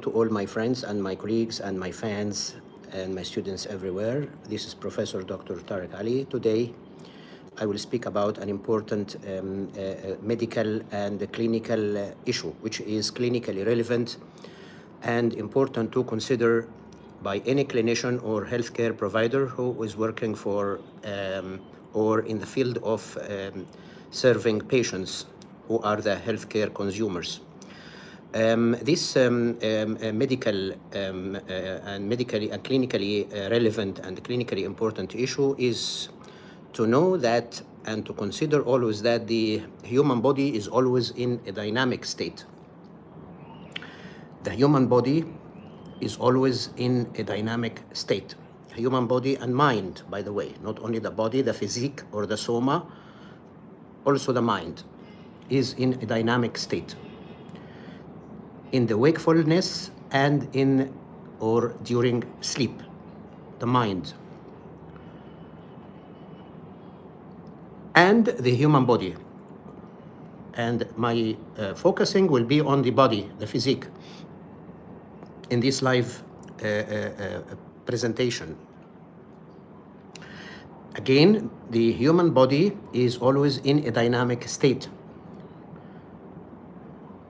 to all my friends and my colleagues and my fans and my students everywhere. This is Professor Dr. Tarek Ali. Today, I will speak about an important medical and clinical issue, which is clinically relevant and important to consider by any clinician or healthcare provider who is working for or in the field of serving patients who are the healthcare consumers. This medical and medically and clinically relevant and clinically important issue is to know that and to consider always that the human body is always in a dynamic state. The human body is always in a dynamic state. Human body and mind, by the way, not only the body, the physique or the soma, also the mind is in a dynamic state. In the wakefulness and in or during sleep, the mind and the human body. And my focusing will be on the body, the physique, in this live presentation. Again, the human body is always in a dynamic state.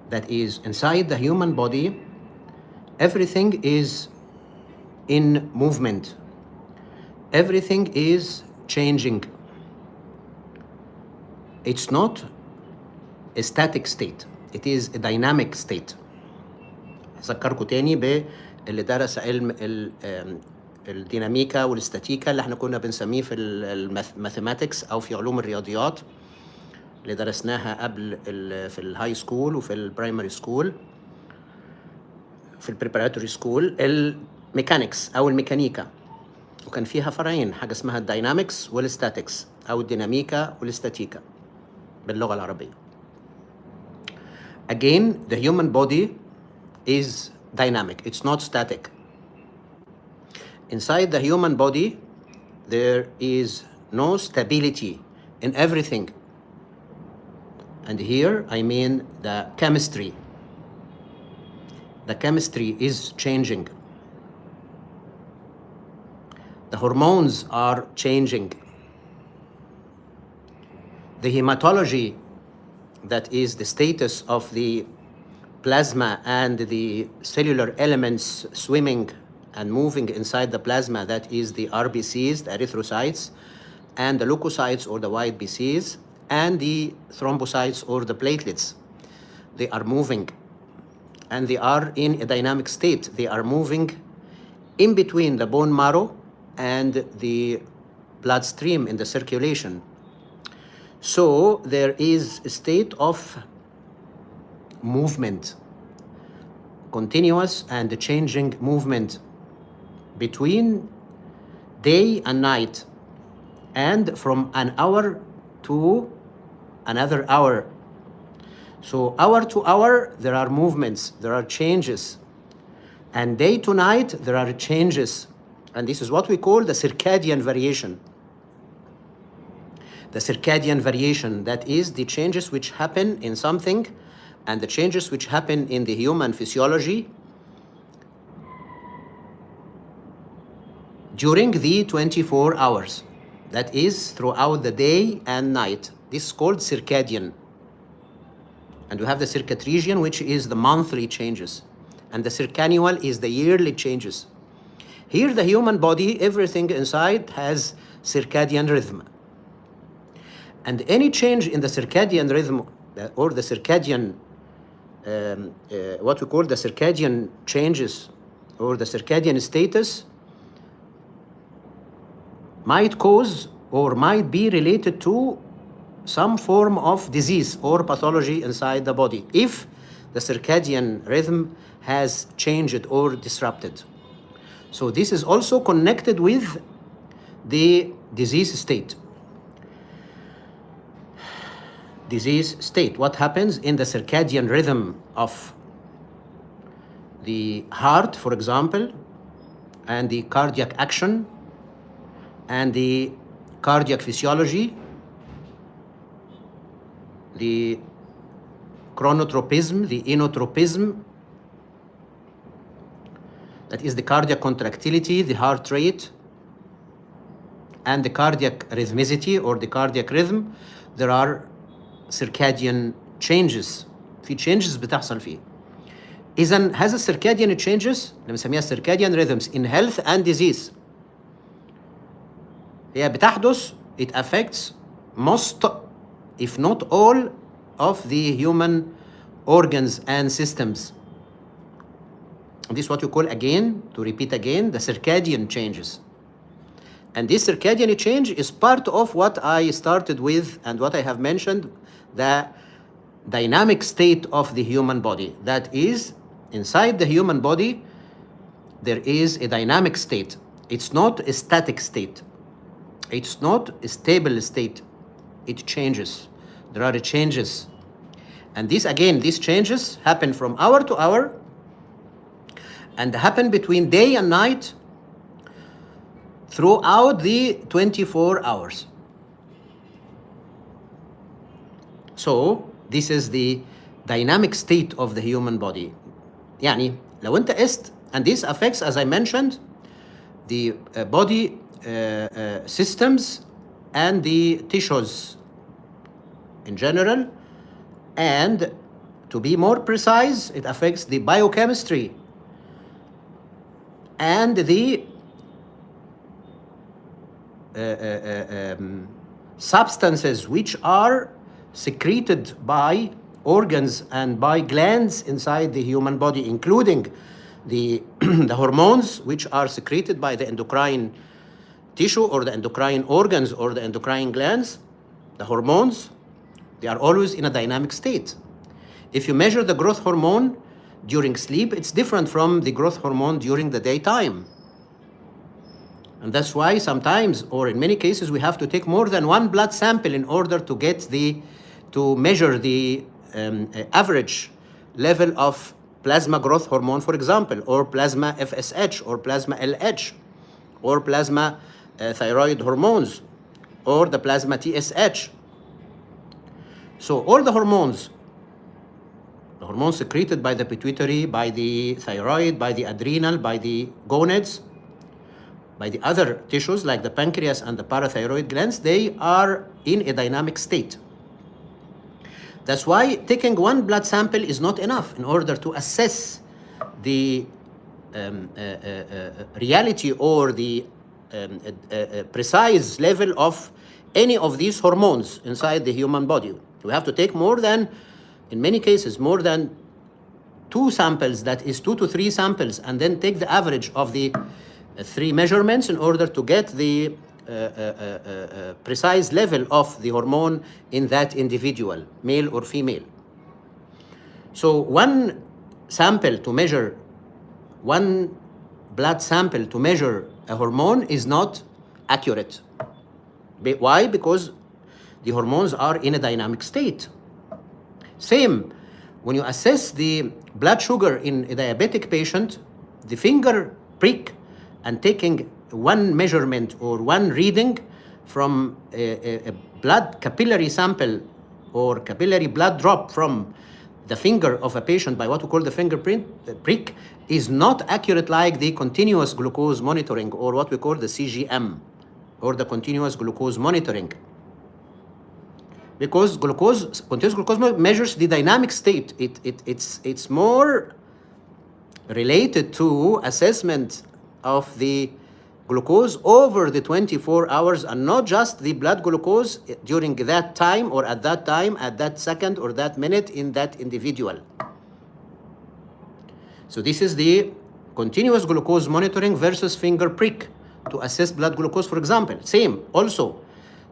That is, inside the human body, everything is in movement. Everything is changing. It's not a static state. It is a dynamic state. أذكركم تاني باللي درس علم الديناميكا والاستاتيكا اللي احنا كنا بنسميه في الماثيماتكس أو في علوم الرياضيات اللي درسناها قبل في الهاي سكول وفي البرايمري سكول في البريباراتوري سكول الميكانيكس أو الميكانيكا، وكان فيها فرعين، حاجة اسمها الداينامكس والستاتكس أو الديناميكا والاستاتيكا باللغة العربية. Again, the human body is dynamic. It's not static. Inside the human body, there is no stability in everything. And here I mean the chemistry. The chemistry is changing. The hormones are changing. The hematology, that is the status of the plasma and the cellular elements swimming and moving inside the plasma, that is the RBCs, the erythrocytes, and the leukocytes or the white BCs, and the thrombocytes or the platelets. They are moving and they are in a dynamic state. They are moving in between the bone marrow and the bloodstream in the circulation. So there is a state of movement, continuous and changing movement between day and night, and from an hour to another hour. So hour to hour, there are movements, there are changes. And day to night, there are changes. And this is what we call the circadian variation. The circadian variation, that is the changes which happen in something and the changes which happen in the human physiology during the 24 hours. That is throughout the day and night. This is called circadian. And we have the circadian, which is the monthly changes. And the circannual is the yearly changes. Here, the human body, everything inside has circadian rhythm. And any change in the circadian rhythm or the circadian, what we call the circadian changes or the circadian status, might cause or might be related to some form of disease or pathology inside the body if the circadian rhythm has changed or disrupted. So this is also connected with the disease state. Disease state, what happens in the circadian rhythm of the heart, for example, and the cardiac action and the cardiac physiology, the chronotropism, the inotropism, that is the cardiac contractility, the heart rate, and the cardiac rhythmicity or the cardiac rhythm, there are circadian changes. في changes بتحصل فيه. إذن هذا circadian changes اللي بنسميها circadian rhythms in health and disease هي بتحدث, it affects most, if not all, of the human organs and systems. This is what we call, again, to repeat again, the circadian changes. And this circadian change is part of what I started with and what I have mentioned, the dynamic state of the human body. That is, inside the human body, there is a dynamic state. It's not a static state. It's not a stable state. It changes. There are changes. And this, again, these changes happen from hour to hour and happen between day and night throughout the 24 hours. So this is the dynamic state of the human body. يعني لو انت قست, and this affects, as I mentioned, the body systems and the tissues in general, and to be more precise, it affects the biochemistry and the substances which are secreted by organs and by glands inside the human body, including the hormones which are secreted by the endocrine tissue or the endocrine organs or the endocrine glands. The hormones, they are always in a dynamic state. If you measure the growth hormone during sleep, it's different from the growth hormone during the daytime. And that's why sometimes, or in many cases, we have to take more than one blood sample in order to measure the average level of plasma growth hormone, for example, or plasma FSH, or plasma LH, or plasma thyroid hormones, or the plasma TSH. So all the hormones secreted by the pituitary, by the thyroid, by the adrenal, by the gonads, by the other tissues like the pancreas and the parathyroid glands, they are in a dynamic state. That's why taking one blood sample is not enough in order to assess the reality or the precise level of any of these hormones inside the human body. We have to take more than, in many cases, more than 2 samples, that is 2 to 3 samples, and then take the average of the 3 measurements in order to get the precise level of the hormone in that individual, male or female. So one blood sample to measure a hormone is not accurate. Why? Because the hormones are in a dynamic state. Same, when you assess the blood sugar in a diabetic patient, the finger prick and taking one measurement or one reading from a blood capillary sample or capillary blood drop from the finger of a patient by what we call the fingerprint prick is not accurate like the continuous glucose monitoring, or what we call the CGM, or the continuous glucose monitoring. Because continuous glucose measures the dynamic state. It's more related to assessment of the glucose over the 24 hours and not just the blood glucose during that time or at that time, at that second or that minute in that individual. So this is the continuous glucose monitoring versus finger prick to assess blood glucose, for example. Same also,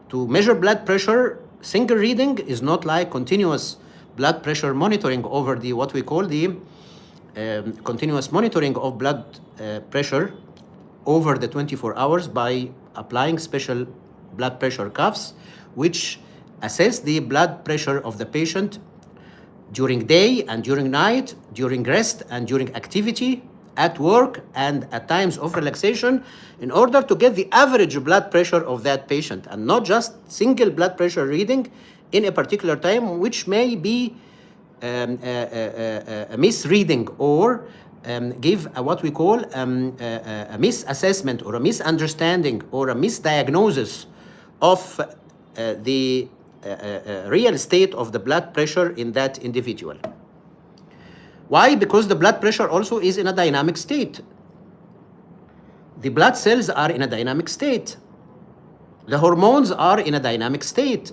to measure blood pressure, single reading is not like continuous blood pressure monitoring over the what we call the continuous monitoring of blood pressure over the 24 hours by applying special blood pressure cuffs which assess the blood pressure of the patient during day and during night, during rest and during activity, at work and at times of relaxation, in order to get the average blood pressure of that patient and not just single blood pressure reading in a particular time, which may be a misreading or give what we call a misassessment or a misunderstanding or a misdiagnosis of the real state of the blood pressure in that individual. Why? Because the blood pressure also is in a dynamic state. The blood cells are in a dynamic state. The hormones are in a dynamic state.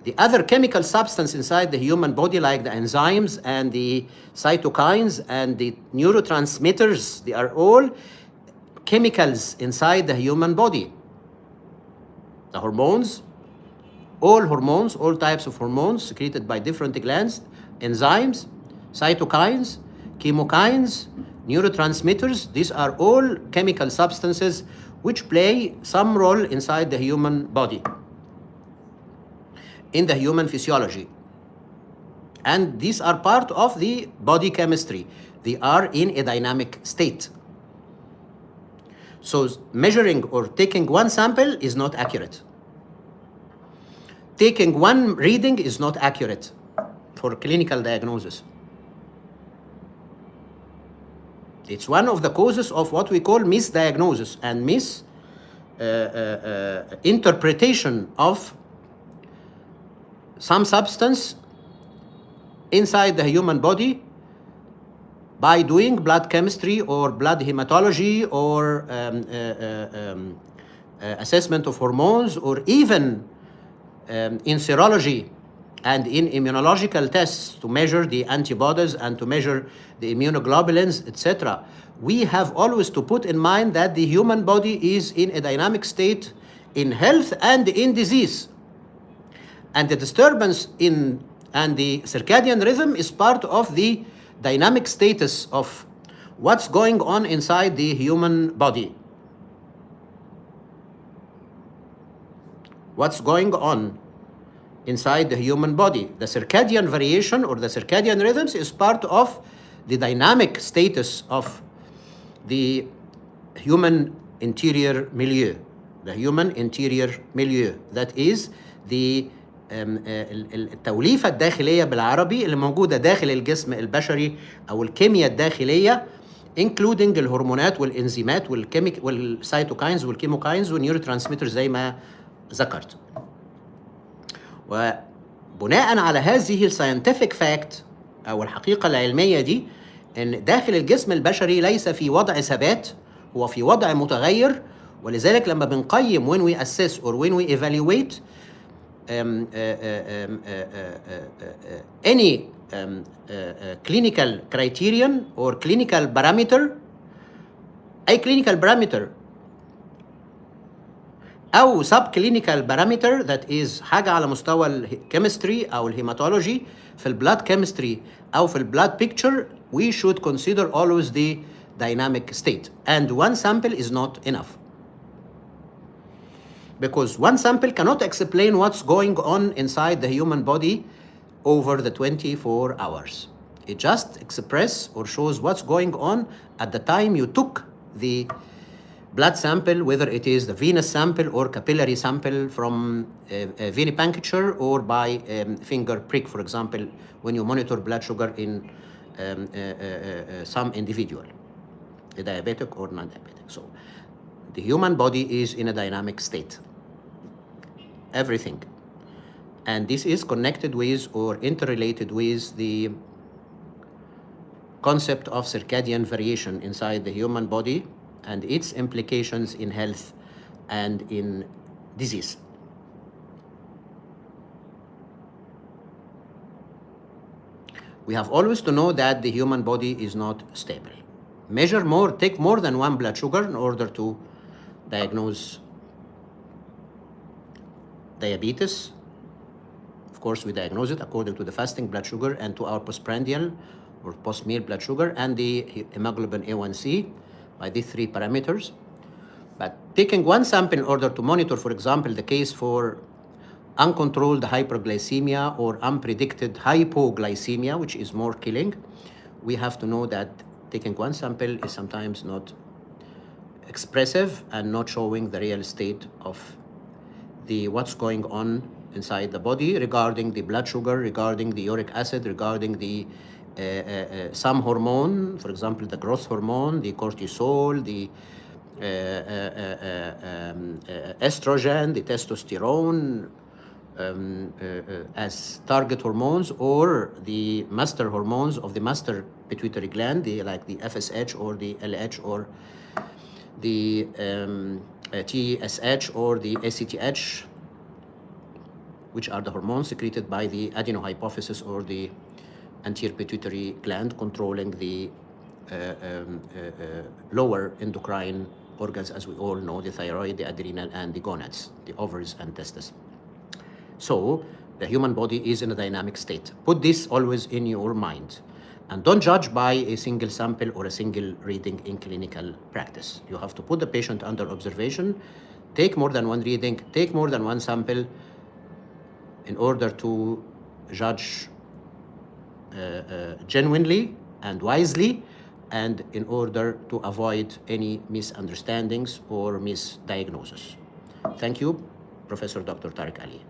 The other chemical substance inside the human body, like the enzymes and the cytokines and the neurotransmitters, they are all chemicals inside the human body. The hormones, all types of hormones secreted by different glands, enzymes, cytokines, chemokines, neurotransmitters, these are all chemical substances which play some role inside the human body, in the human physiology. And these are part of the body chemistry. They are in a dynamic state. So measuring or taking one sample is not accurate. Taking one reading is not accurate for clinical diagnosis. It's one of the causes of what we call misdiagnosis and misinterpretation of some substance inside the human body by doing blood chemistry or blood hematology or assessment of hormones, or even in serology and in immunological tests to measure the antibodies and to measure the immunoglobulins, etc. We have always to put in mind that the human body is in a dynamic state in health and in disease. And the disturbance in and the circadian rhythm is part of the dynamic status of what's going on inside the human body. What's going on inside the human body. The circadian variation or the circadian rhythms is part of the dynamic status of the human interior milieu. The human interior milieu. That is the التوليفة الداخلية بالعربي اللي موجودة داخل الجسم البشري أو الكيمياء الداخلية including الهرمونات والإنزيمات والسيتوكاينز والكيموكاينز والنيوروترانسميترز زي ما ذكرت. وبناء على هذه الساينتفك فاكت أو الحقيقة العلمية دي إن داخل الجسم البشري ليس في وضع ثبات، هو في وضع متغير. ولذلك لما بنقيم when we assess or when we evaluate any clinical criterion or clinical parameter، أي clinical parameter أو subclinical parameter that is حاجة على مستوى الكيمستري أو الهيماتولوجي في البلاد كيمستري أو في البلاد picture، we should consider always the dynamic state. And one sample is not enough. Because one sample cannot explain what's going on inside the human body over the 24 hours. It just expresses or shows what's going on at the time you took the blood sample, whether it is the venous sample or capillary sample from a venipuncture or by finger prick, for example, when you monitor blood sugar in some individual, a diabetic or non-diabetic. So the human body is in a dynamic state. Everything. And this is connected with or interrelated with the concept of circadian variation inside the human body and its implications in health and in disease. We have always to know that the human body is not stable. Take more than one blood sugar in order to diagnose diabetes. Of course, we diagnose it according to the fasting blood sugar and to our postprandial or post-meal blood sugar and the hemoglobin A1C by these three parameters. But taking one sample in order to monitor, for example, the case for uncontrolled hyperglycemia or unpredicted hypoglycemia, which is more killing, we have to know that taking one sample is sometimes not expressive and not showing the real state of what's going on inside the body regarding the blood sugar, regarding the uric acid, regarding the some hormone, for example, the growth hormone, the cortisol, the estrogen, the testosterone, as target hormones, or the master hormones of the master pituitary gland, like the FSH or the LH or the TSH or the ACTH, which are the hormones secreted by the adenohypophysis or the anterior pituitary gland, controlling the lower endocrine organs, as we all know, the thyroid, the adrenal, and the gonads, the ovaries and testes. So the human body is in a dynamic state. Put this always in your mind. And don't judge by a single sample or a single reading in clinical practice. You have to put the patient under observation, take more than one reading, take more than one sample in order to judge genuinely and wisely, and in order to avoid any misunderstandings or misdiagnosis. Thank you, Professor Dr. Tarek Ali.